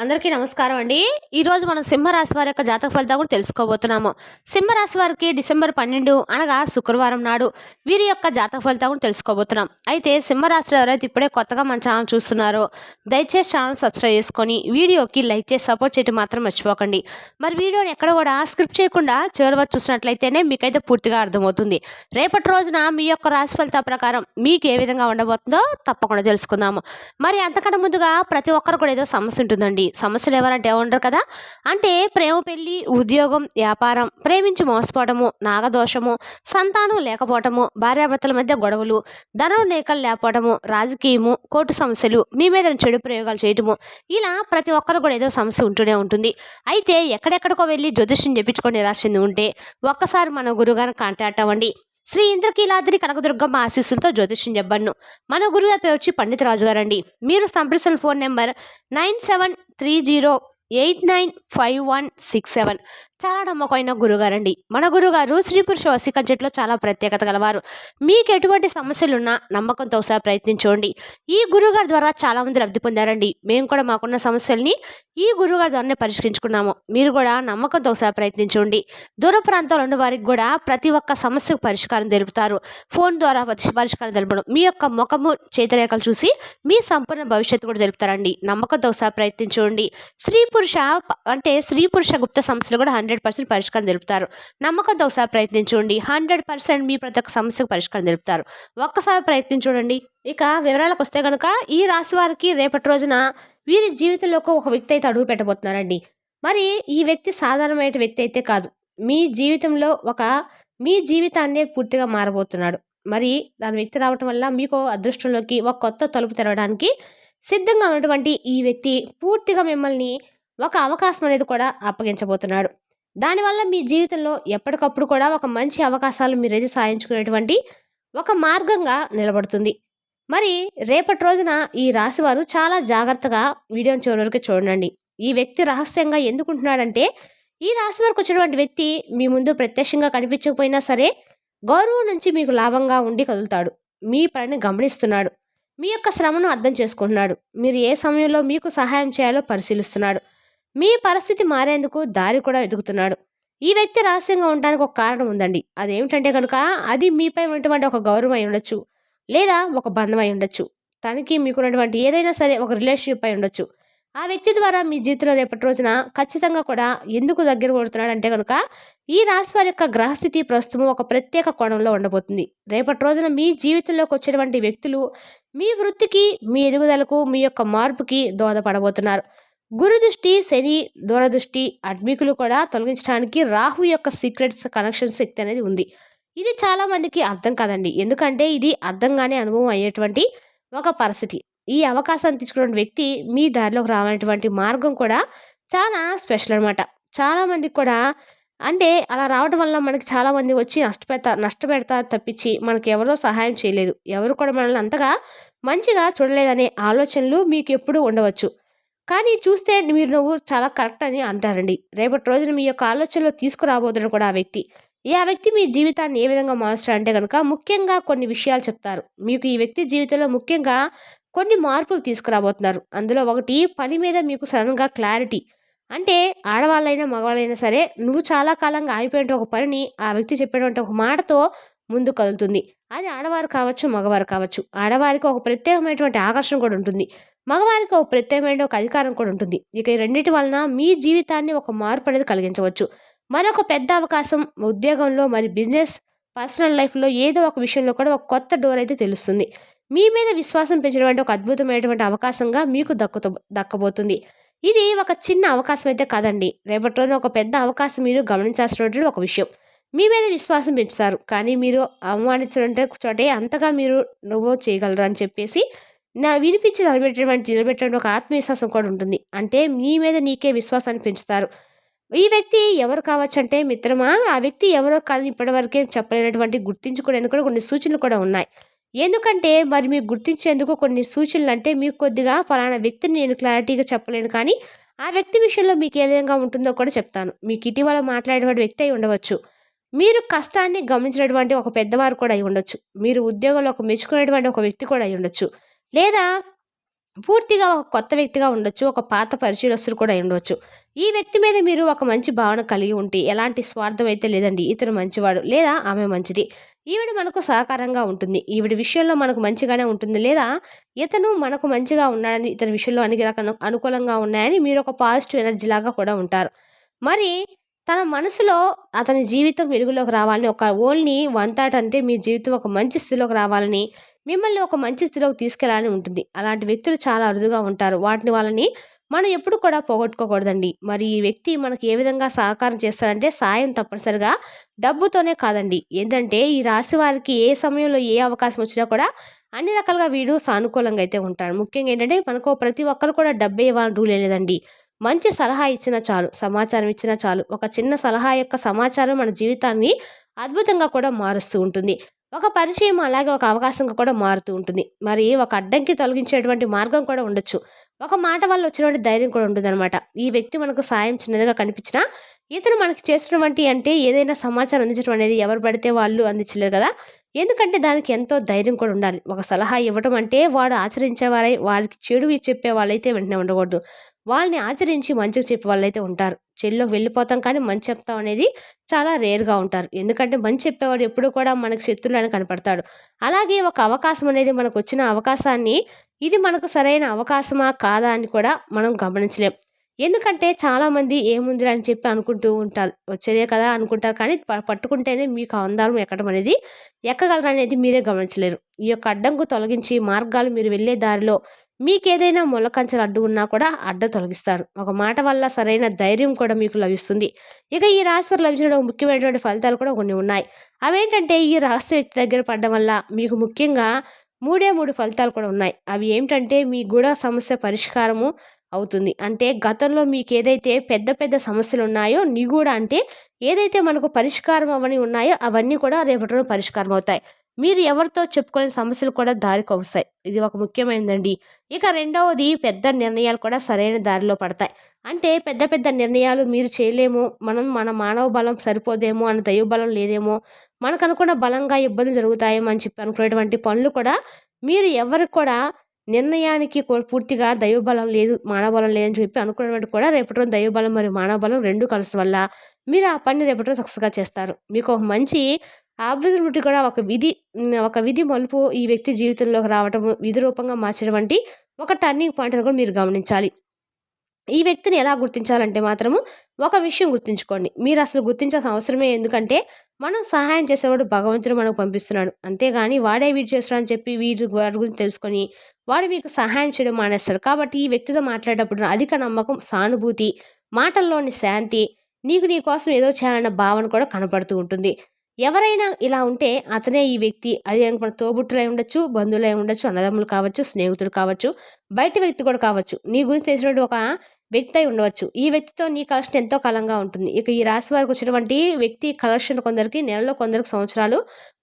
అందరికీ నమస్కారం అండి. ఈరోజు మనం సింహరాశి వారి యొక్క జాతక ఫలితాలు కూడా తెలుసుకోబోతున్నాము. సింహరాశి వారికి డిసెంబర్ 12 అనగా శుక్రవారం నాడు వీరి యొక్క జాతక ఫలితాలు కూడా తెలుసుకోబోతున్నాం. అయితే సింహరాశిలో ఎవరైతే ఇప్పుడే కొత్తగా మన ఛానల్ చూస్తున్నారో దయచేసి ఛానల్ సబ్స్క్రైబ్ చేసుకొని వీడియోకి లైక్ చేసి సపోర్ట్ చేయడం మాత్రం మర్చిపోకండి. మరి వీడియోని ఎక్కడ కూడా స్క్రిప్ట్ చేయకుండా చివరి వరకు చూసినట్లయితేనే మీకైతే పూర్తిగా అర్థమవుతుంది. రేపటి రోజున మీ యొక్క రాశి ఫలితాల ప్రకారం మీకు ఏ విధంగా ఉండబోతుందో తప్పకుండా తెలుసుకుందాము. మరి అంతకన్నా ముందుగా ప్రతి ఒక్కరు కూడా ఏదో సమస్య ఉంటుందండి. సమస్యలు ఎవరంటే ఉండరు కదా. అంటే ప్రేమ, పెళ్లి, ఉద్యోగం, వ్యాపారం, ప్రేమించి మోసపోవడము, నాగదోషము, సంతానం లేకపోవటము, భార్యాభర్తల మధ్య గొడవలు, ధనం లేఖలు లేకపోవడము, రాజకీయము, కోర్టు సమస్యలు, మీ మీద చెడు ప్రయోగాలు చేయటము, ఇలా ప్రతి ఒక్కరు కూడా ఏదో సమస్య ఉంటూనే ఉంటుంది. అయితే ఎక్కడెక్కడికో వెళ్ళి జ్యోతిష్యం చెప్పించుకొని నిరాశ చెంది ఉంటే ఒక్కసారి మన గురుగారిని కాంటాక్ట్ అవ్వండి. శ్రీ ఇంద్రకీలాద్రి కనకదుర్గమ్మ ఆశీస్సులతో జ్యోతిష్యం చెప్పను. మన గురుగారి పేరు వచ్చి పండిత రాజు గారండి. మీరు సంప్రదించిన ఫోన్ నెంబర్ 9730895167. చాలా నమ్మకమైన గురుగారండి. మన గురుగారు స్త్రీ పురుష వశీకరణ చెట్లో చాలా ప్రత్యేకత గలవారు. మీకు ఎటువంటి సమస్యలున్నా నమ్మకంతో ఒకసారి ప్రయత్నించండి. ఈ గురుగారి ద్వారా చాలా మంది లబ్ధి పొందారండి. మేము కూడా మాకున్న సమస్యల్ని ఈ గురుగారి ద్వారానే పరిష్కరించుకున్నాము. మీరు కూడా నమ్మకంతో ఒకసారి ప్రయత్నించండి. దూర ప్రాంతాల్లో ఉన్న వారికి కూడా ప్రతి ఒక్క సమస్యకు పరిష్కారం తెలుపుతారు. ఫోన్ ద్వారా పరిష్కారం తెలపడం, మీ యొక్క ముఖము చేతిరేఖలు చూసి మీ సంపూర్ణ భవిష్యత్తు కూడా తెలుపుతారండి. నమ్మకంతో ఒకసారి ప్రయత్నించండి. స్త్రీ పురుష గుప్త సమస్యలు కూడా 100% పరిష్కారం తెలుపుతారు. నమ్మకంతో ఒకసారి ప్రయత్నించండి. 100% మీ ప్రతి ఒక్క సమస్యకు పరిష్కారం తెలుపుతారు. ఒక్కసారి ప్రయత్నించండి. ఇక వివరాలకు వస్తే కనుక ఈ రాశి వారికి రేపటి రోజున వీరి జీవితంలోకి ఒక వ్యక్తి అయితే అడుగు పెట్టబోతున్నారండి. మరి ఈ వ్యక్తి సాధారణమైన వ్యక్తి అయితే కాదు. మీ జీవితంలో మీ జీవితాన్ని పూర్తిగా మారబోతున్నాడు. మరి దాని వ్యక్తి రావటం వల్ల మీకు అదృష్టంలోకి ఒక కొత్త తలుపు తెరవడానికి సిద్ధంగా ఉన్నటువంటి ఈ వ్యక్తి పూర్తిగా మిమ్మల్ని ఒక అవకాశం అనేది కూడా అప్పగించబోతున్నాడు. దానివల్ల మీ జీవితంలో ఎప్పటికప్పుడు కూడా ఒక మంచి అవకాశాలు మీరైతే సాధించుకునేటువంటి ఒక మార్గంగా నిలబడుతుంది. మరి రేపటి రోజున ఈ రాశి వారు చాలా జాగ్రత్తగా వీడియోని చివరి వరకు చూడండి. ఈ వ్యక్తి రహస్యంగా ఎందుకుంటున్నాడంటే ఈ రాశి వారికి వచ్చినటువంటి వ్యక్తి మీ ముందు ప్రత్యక్షంగా కనిపించకపోయినా సరే గౌరవం నుంచి మీకు లాభంగా ఉండి కదులుతాడు. మీ పనిని గమనిస్తున్నాడు. మీ యొక్క శ్రమను అర్థం చేసుకుంటున్నాడు. మీరు ఏ సమయంలో మీకు సహాయం చేయాలో పరిశీలిస్తున్నాడు. మీ పరిస్థితి మారేందుకు దారి కూడా వెతుకుతున్నాడు. ఈ వ్యక్తి రహస్యంగా ఉండడానికి ఒక కారణం ఉందండి. అదేమిటంటే కనుక అది మీపై ఉన్నటువంటి ఒక గౌరవం అయి ఉండొచ్చు, లేదా ఒక బంధం అయి ఉండొచ్చు, తనకి మీకున్నటువంటి ఏదైనా సరే ఒక రిలేషన్షిప్ అయి ఉండొచ్చు. ఆ వ్యక్తి ద్వారా మీ జీవితంలో రేపటి రోజున ఖచ్చితంగా కూడా ఎందుకు దగ్గర కొడుతున్నాడు అంటే కనుక ఈ రాశి వారి యొక్క గ్రహస్థితి ప్రస్తుతం ఒక ప్రత్యేక కోణంలో ఉండబోతుంది. రేపటి రోజున మీ జీవితంలోకి వచ్చేటువంటి వ్యక్తులు మీ వృత్తికి, మీ ఎదుగుదలకు, మీ యొక్క మార్పుకి దోహదపడబోతున్నారు. గురు దృష్టి, శని దూరదృష్టి, అడ్మికులు కూడా తొలగించడానికి రాహు యొక్క సీక్రెట్స్ కనెక్షన్ శక్తి అనేది ఉంది. ఇది చాలా మందికి అర్థం కాదండి. ఎందుకంటే ఇది అర్థంగానే అనుభవం అయ్యేటువంటి ఒక పరిస్థితి. ఈ అవకాశాన్ని తీసుకున్న వ్యక్తి మీ దారిలోకి రావాలనేటువంటి మార్గం కూడా చాలా స్పెషల్ అనమాట. చాలా మందికి కూడా అంటే అలా రావడం వల్ల మనకి చాలా మంది వచ్చి నష్టపెడతారు తప్పించి మనకి ఎవరో సహాయం చేయలేదు. ఎవరు కూడా మనల్ని అంతగా మంచిగా చూడలేదనే ఆలోచనలు మీకు ఎప్పుడూ ఉండవచ్చు. కానీ చూస్తే నువ్వు చాలా కరెక్ట్ అని అంటారండి. రేపటి రోజున మీ యొక్క ఆలోచనలో తీసుకురాబోతున్న కూడా ఆ వ్యక్తి మీ జీవితాన్ని ఏ విధంగా మారుస్తాడంటే కనుక ముఖ్యంగా కొన్ని విషయాలు చెప్తారు. మీకు ఈ వ్యక్తి జీవితంలో ముఖ్యంగా కొన్ని మార్పులు తీసుకురాబోతున్నారు. అందులో ఒకటి పని మీద మీకు సడన్గా క్లారిటీ. అంటే ఆడవాళ్ళైనా మగవాళ్ళైనా సరే నువ్వు చాలా కాలంగా ఆగిపోయిన ఒక పనిని ఆ వ్యక్తి చెప్పేటువంటి ఒక మాటతో ముందు కదులుతుంది. అది ఆడవారు కావచ్చు, మగవారు కావచ్చు. ఆడవారికి ఒక ప్రత్యేకమైనటువంటి ఆకర్షణ కూడా ఉంటుంది. మగవారికి ఒక ప్రత్యేకమైన ఒక అధికారం కూడా ఉంటుంది. ఇక ఈ రెండింటి వలన మీ జీవితాన్ని ఒక మార్పు అనేది కలిగించవచ్చు. మరొక పెద్ద అవకాశం ఉద్యోగంలో, మరి బిజినెస్, పర్సనల్ లైఫ్లో ఏదో ఒక విషయంలో కూడా ఒక కొత్త డోర్ అయితే తెలుస్తుంది. మీ మీద విశ్వాసం పెంచినటువంటి ఒక అద్భుతమైనటువంటి అవకాశంగా మీకు దక్కబోతుంది. ఇది ఒక చిన్న అవకాశం అయితే కాదండి. రేపటి రోజున ఒక పెద్ద అవకాశం మీరు గమనించాల్సినటువంటి ఒక విషయం. మీ మీద విశ్వాసం పెంచుతారు. కానీ మీరు అవమానించిన చోటే అంతగా నువ్వు చేయగలరు అని చెప్పేసి వినిపించి నిలబెట్టేటువంటి ఒక ఆత్మవిశ్వాసం కూడా ఉంటుంది. అంటే మీ మీద నీకే విశ్వాసాన్ని పెంచుతారు. ఈ వ్యక్తి ఎవరు కావచ్చు అంటే మిత్రమా, ఆ వ్యక్తి ఎవరో కానీ ఇప్పటివరకే చెప్పలేనటువంటి గుర్తించుకునేందుకు కూడా కొన్ని సూచనలు కూడా ఉన్నాయి. ఎందుకంటే మరి మీకు గుర్తించేందుకు కొన్ని సూచనలు అంటే మీకు కొద్దిగా ఫలానా వ్యక్తిని నేను క్లారిటీగా చెప్పలేను, కానీ ఆ వ్యక్తి విషయంలో మీకు ఏ విధంగా ఉంటుందో కూడా చెప్తాను. మీకు ఇటీవల మాట్లాడేటువంటి వ్యక్తి అయి ఉండవచ్చు. మీరు కష్టాన్ని గమనించినటువంటి ఒక పెద్దవారు కూడా అయి ఉండొచ్చు. మీరు ఉద్యోగంలో ఒక మెచ్చుకునేటువంటి ఒక వ్యక్తి కూడా అయి ఉండొచ్చు. లేదా పూర్తిగా ఒక కొత్త వ్యక్తిగా ఉండొచ్చు. ఒక పాత పరిచయస్తుడు కూడా అయ్యుండొచ్చు. ఈ వ్యక్తి మీద మీరు ఒక మంచి భావన కలిగి ఉంటే, ఎలాంటి స్వార్థం అయితే లేదండి. ఇతను మంచివాడు లేదా ఆమె మంచిది. ఈవిడ మనకు సహకారంగా ఉంటుంది. ఈవిడ విషయంలో మనకు మంచిగానే ఉంటుంది. లేదా ఇతను మనకు మంచిగా ఉన్నాడని, ఇతని విషయంలో అన్ని రకాల అనుకూలంగా ఉన్నాయని మీరు ఒక పాజిటివ్ ఎనర్జీ లాగా కూడా ఉంటారు. మరి తన మనసులో అతని జీవితం వెలుగులోకి రావాలని ఒక ఓన్లీ వన్ థాట్ అంటే మీ జీవితం ఒక మంచి స్థితిలోకి రావాలని, మిమ్మల్ని ఒక మంచి స్థితిలోకి తీసుకెళ్ళాలని ఉంటుంది. అలాంటి వ్యక్తులు చాలా అరుదుగా ఉంటారు. వాళ్ళని మనం ఎప్పుడు కూడా పోగొట్టుకోకూడదండి. మరి ఈ వ్యక్తి మనకి ఏ విధంగా సహకారం చేస్తాడంటే సాయం తప్పనిసరిగా డబ్బుతోనే కాదండి. ఏందంటే ఈ రాశి వారికి ఏ సమయంలో ఏ అవకాశం వచ్చినా కూడా అన్ని రకాలుగా వీడు సానుకూలంగా అయితే ఉంటాడు. ముఖ్యంగా ఏంటంటే మనకు ప్రతి ఒక్కరు కూడా డబ్బే ఇవ్వాలని రూల్ లేదండి. మంచి సలహా ఇచ్చినా చాలు, సమాచారం ఇచ్చినా చాలు. ఒక చిన్న సలహా యొక్క సమాచారం మన జీవితాన్ని అద్భుతంగా కూడా మారుస్తూ ఉంటుంది. ఒక పరిచయం అలాగే ఒక అవకాశంగా కూడా మారుతూ ఉంటుంది. మరి ఒక అడ్డంకి తొలగించేటువంటి మార్గం కూడా ఉండొచ్చు. ఒక మాట వల్ల వచ్చినటువంటి ధైర్యం కూడా ఉంటుందనమాట. ఈ వ్యక్తి మనకు సాయం చిన్నదిగా కనిపించినా, ఇతను మనకి చేసినటువంటి అంటే ఏదైనా సమాచారం అందించడం అనేది ఎవరు పడితే వాళ్ళు అందించలేరు కదా! ఎందుకంటే దానికి ఎంతో ధైర్యం కూడా ఉండాలి. ఒక సలహా ఇవ్వటం అంటే వాడు ఆచరించేవారై వారికి చెడు చెప్పే వాళ్ళైతే వెంటనే ఉండకూడదు. వాళ్ళని ఆచరించి మంచిగా చెప్పే వాళ్ళైతే ఉంటారు. చెడులోకి వెళ్ళిపోతాం కానీ మంచి చెప్తాం అనేది చాలా రేర్‌గా ఉంటారు. ఎందుకంటే మంచి చెప్పేవాడు ఎప్పుడూ కూడా మనకు శత్రువులానే కనపడతాడు. అలాగే ఒక అవకాశం అనేది మనకొచ్చిన అవకాశాన్ని ఇది మనకు సరైన అవకాశమా? కాదా? అని కూడా మనం గమనించలేం. ఎందుకంటే చాలామంది ఏముందిలే అని చెప్పి అనుకుంటూ ఉంటారు. వచ్చేదే కదా అనుకుంటారు కానీ పట్టుకుంటేనే మీకు ఆ అందారం ఎక్కడం అనేది ఎక్కగలరనేది మీరే గమనించలేరు. ఈ యొక్క అడ్డంకు తొలగించి మార్గాలు మీరు వెళ్ళే దారిలో మీకేదైనా మొలకంచెలు అడ్డు ఉన్నా కూడా అడ్డు తొలగిస్తారు. ఒక మాట వల్ల సరైన ధైర్యం కూడా మీకు లభిస్తుంది. ఇక ఈ రాశి వారికి లభించిన ముఖ్యమైనటువంటి ఫలితాలు కూడా కొన్ని ఉన్నాయి. అవేంటంటే ఈ రహస్య వ్యక్తి దగ్గర పడడం వల్ల మీకు ముఖ్యంగా 3 ఫలితాలు కూడా ఉన్నాయి. అవి ఏమిటంటే మీ గూఢ సమస్య పరిష్కారము అవుతుంది. అంటే గతంలో మీకేదైతే పెద్ద పెద్ద సమస్యలున్నాయో నిగూఢ అంటే ఏదైతే మనకు పరిష్కారం అవ్వని ఉన్నాయో అవన్నీ కూడా రేపటి రోజున పరిష్కారం అవుతాయి. మీరు ఎవరితో చెప్పుకోలేని సమస్యలు కూడా దారికొస్తాయి. ఇది ఒక ముఖ్యమైనదండి. ఇక రెండవది పెద్ద నిర్ణయాలు కూడా సరైన దారిలో పడతాయి. అంటే పెద్ద పెద్ద నిర్ణయాలు మీరు చేయలేము. మన మానవ బలం సరిపోదేమో, అన్న దైవ బలం లేదేమో, మనకనుకున్న బలంగా ఇబ్బందులు జరుగుతాయేమో అని చెప్పి అనుకునేటువంటి పనులు కూడా మీరు ఎవరికి కూడా నిర్ణయానికి పూర్తిగా దైవ బలం లేదు, మానవ బలం లేదని చెప్పి అనుకున్నటువంటి కూడా రేపటి రోజున దైవ బలం మరియు మానవ బలం 2 కలసడం వల్ల మీరు ఆ పనిని రేపటి రోజు సక్సెస్‌గా చేస్తారు. మీకు ఒక మంచి ఆపర్చునిటీ కూడా ఒక విధి మలుపు ఈ వ్యక్తి జీవితంలోకి రావటము, విధి రూపంగా మార్చడం వంటి ఒక టర్నింగ్ పాయింట్ అని కూడా మీరు గమనించాలి. ఈ వ్యక్తిని ఎలా గుర్తించాలంటే మాత్రము ఒక విషయం గుర్తుంచుకోండి. మీరసలు గుర్తించాల్సిన అవసరమే ఎందుకంటే, మనం సహాయం చేసేవాడు భగవంతుడు మనకు పంపిస్తున్నాడు. అంతేగాని వాడే వీడు చేస్తున్నాడు అని చెప్పి వాడి గురించి తెలుసుకొని, వాడు మీకు సహాయం చేయడం మానేస్తాడు. కాబట్టి ఈ వ్యక్తితో మాట్లాడేటప్పుడు అధిక నమ్మకం, సానుభూతి, మాటల్లోని శాంతి, నీ కోసం ఏదో చేయాలన్న భావన కూడా కనపడుతూ ఉంటుంది. ఎవరైనా ఇలా ఉంటే అతనే ఈ వ్యక్తి. అది మన తోబుట్టులై ఉండొచ్చు, బంధువులై ఉండొచ్చు, అన్నదమ్ములు కావచ్చు, స్నేహితుడు కావచ్చు, బయట వ్యక్తి కూడా కావచ్చు. నీ గురించి తెలిసినటువంటి ఒక వ్యక్తి అయి ఉండవచ్చు. ఈ వ్యక్తితో నీ కనెక్షన్ ఎంతో కాలంగా ఉంటుంది. ఇక ఈ రాశి వారికి వచ్చినటువంటి వ్యక్తి కనెక్షన్ కొందరికి నెలలో, కొందరికి సంవత్సరాలు,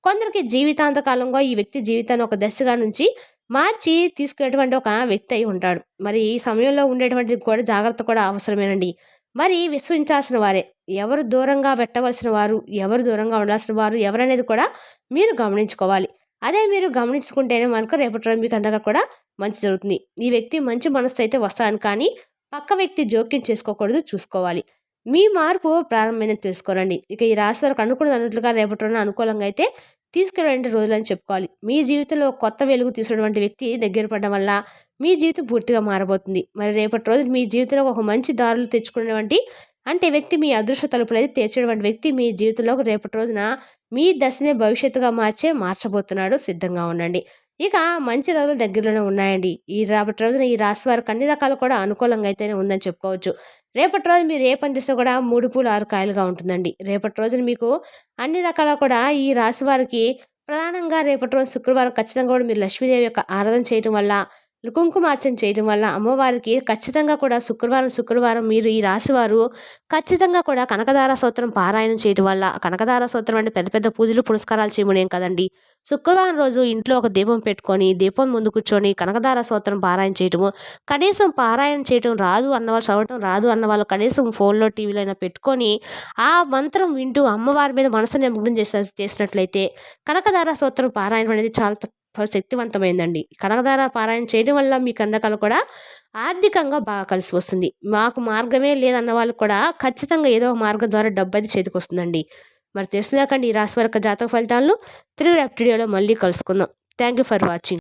కొందరికి జీవితాంత కాలంగా ఈ వ్యక్తి జీవితాన్ని ఒక దశగా నుంచి మార్చి తీసుకునేటువంటి ఒక వ్యక్తి అయి ఉంటాడు. మరి ఈ సమయంలో ఉండేటువంటి కూడా జాగ్రత్త కూడా అవసరమేనండి. మరి విశ్వసించాల్సిన వారే. ఎవరు దూరంగా పెట్టవలసిన వారు, ఎవరు దూరంగా ఉండాల్సిన వారు ఎవరనేది కూడా మీరు గమనించుకోవాలి. అదే మీరు గమనించుకుంటేనే మనకు రేపటి రోజు మీకు అంతగా కూడా మంచి జరుగుతుంది. ఈ వ్యక్తి మంచి మనసుతో అయితే వస్తాను కానీ పక్క వ్యక్తి జోక్యం చేసుకోకూడదు, చూసుకోవాలి. మీ మార్పు ప్రారంభమైందని తెలుసుకోనండి. ఇక ఈ రాశి వారికి అనుకున్నదన్నట్లుగా రేపటి రోజున అనుకూలంగా అయితే తీసుకెళ్ళే రోజులని చెప్పుకోవాలి. మీ జీవితంలో ఒక కొత్త వెలుగు తీసుకున్నటువంటి వ్యక్తి దగ్గర పడడం వల్ల మీ జీవితం పూర్తిగా మారబోతుంది. మరి రేపటి రోజు మీ జీవితంలో ఒక మంచి దారులు తెచ్చుకునేటువంటి అంటే వ్యక్తి మీ అదృష్ట తలుపులైతే తెరిచేటువంటి వ్యక్తి మీ జీవితంలోకి రేపటి రోజున మీ దశనే భవిష్యత్తుగా మార్చబోతున్నాడు. సిద్ధంగా ఉండండి. ఇక మంచి రోజులు దగ్గరలోనే ఉన్నాయండి. ఈ రేపటి రోజున ఈ రాశి వారికి అన్ని రకాలు కూడా అనుకూలంగా అయితేనే ఉందని చెప్పుకోవచ్చు. రేపటి రోజు మీరు ఏ పని చేసినా కూడా 3 పూలు 6 కాయలుగా ఉంటుందండి. రేపటి రోజున మీకు అన్ని రకాల కూడా ఈ రాశి వారికి ప్రధానంగా రేపటి రోజు శుక్రవారం ఖచ్చితంగా కూడా మీరు లక్ష్మీదేవి యొక్క ఆరాధన చేయటం వల్ల, కుంకుమార్చన చేయటం వల్ల అమ్మవారికి ఖచ్చితంగా కూడా శుక్రవారం మీరు ఈ రాశివారు ఖచ్చితంగా కూడా కనకదార స్తోత్రం పారాయణం చేయటం వల్ల, కనకదార స్తోత్రం అంటే పెద్ద పెద్ద పూజలు పురస్కారాలు చేయమనేం కదండి. శుక్రవారం రోజు ఇంట్లో ఒక దీపం పెట్టుకొని, దీపం ముందు కూర్చొని కనకదార స్తోత్రం పారాయణ చేయటము, కనీసం పారాయణ చేయటం రాదు అన్నవాళ్ళు, చదవటం రాదు అన్నవాళ్ళు కనీసం ఫోన్‌లో, టీవీలో అయినా పెట్టుకొని, ఆ మంత్రం వింటూ అమ్మవారి మీద మనసు నిమగ్నం చేసినట్లయితే కనకదార స్తోత్రం పారాయణం అనేది చాలా శక్తివంతమైందండి. కనకధార పారాయణ చేయడం వల్ల మీ కందకాలు కూడా ఆర్థికంగా బాగా కలిసి వస్తుంది. మాకు మార్గమే లేదన్న వాళ్ళు కూడా ఖచ్చితంగా ఏదో ఒక మార్గం ద్వారా డబ్బది చేతికొస్తుందండి. మరి తెలుసుదాకండి ఈ రాశి వారి యొక్క జాతక ఫలితాలను తిరిగి రేపటి వీడియోలో మళ్ళీ కలుసుకుందాం. Thank you for watching.